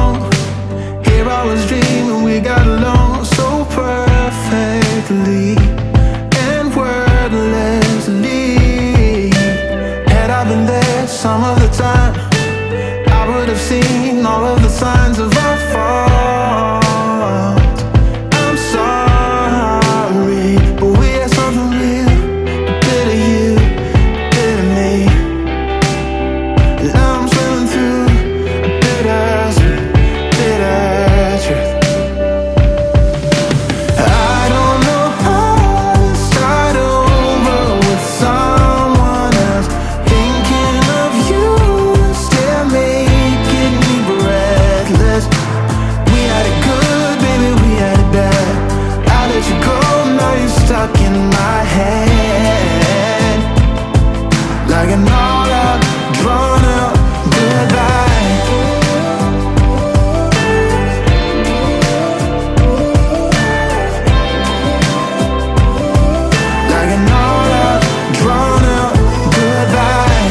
wrong. Here I was dreaming we got along so perfectly and wordlessly. Had I been there some of the time, I would have seen all of the signs of our fault. I'm sorry, but we had something real, a bit of you, a bit of me. And now I'm swimming through a bitter truth. I don't know how to start over with someone else. Thinking of you still making me breathless. We had it good, baby, we had it bad. I let you go, now you're stuck in my head, like an all out, drawn out goodbye. Like an all out, drawn out goodbye.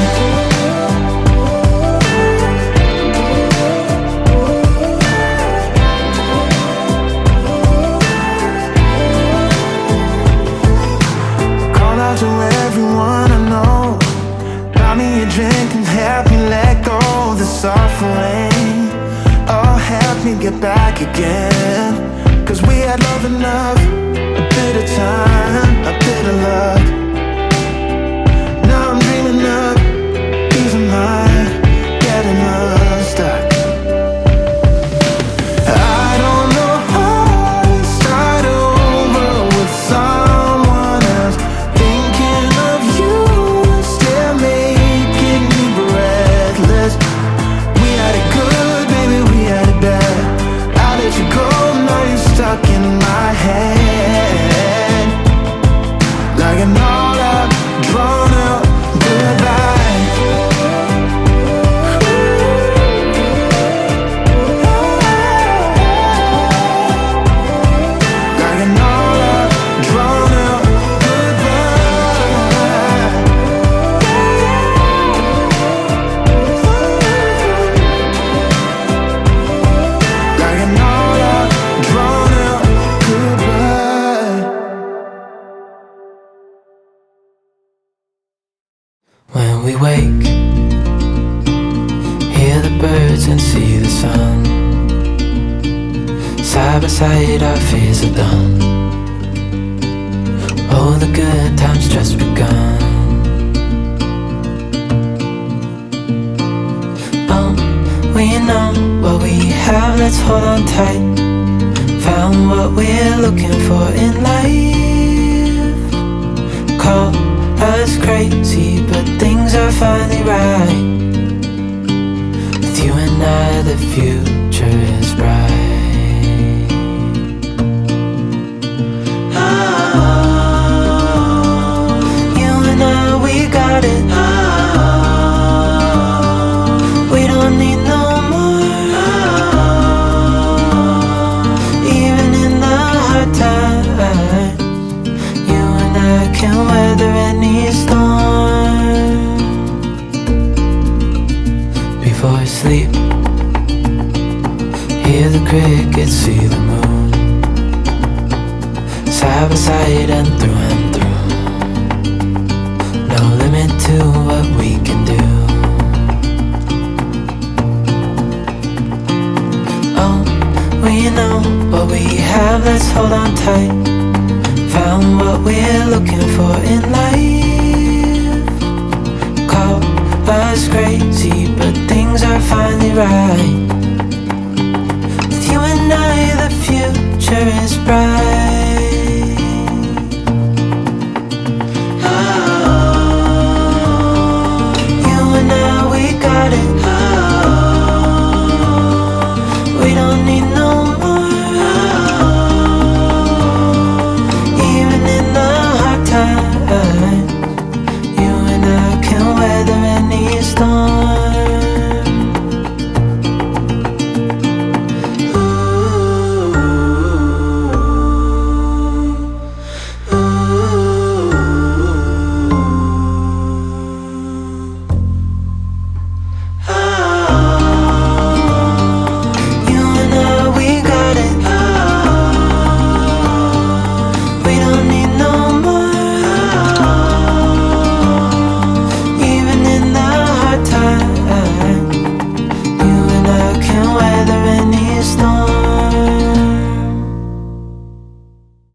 Call out to everyone I know, buy me a drink and help me let go of the suffering. Oh, help me get back again, 'cause we had love enough, a bit of time, a bit of love. Now I'm dreaming of peace of mind, getting unstuck. I don't know how to start over with someone else. Thinking of you still making me breathless. We had it good, baby, we had it bad. I let you go, now you're stuck in my head, like an all out, drawn out goodbye. Like an all out, drawn out goodbye. Like an all out, drawn out goodbye. When we wake, hear the birds and see the sun. Side by side our fears are done. Oh, the good times just begun. Oh, we know what we have, let's hold on tight. Found what we're looking for in life. Call us crazy, but things are finally right. With you and I, the future is bright. Oh, you and I, we got it. Oh, we don't need no more. Oh, even in the hard times, you and I can weather any storm. Before I sleep, hear the crickets, see the moon. Side by side and through. No limit to what we can do. Oh, we know what we have, let's hold on tight. Found what we're looking for in life. Call us crazy, but things are finally right.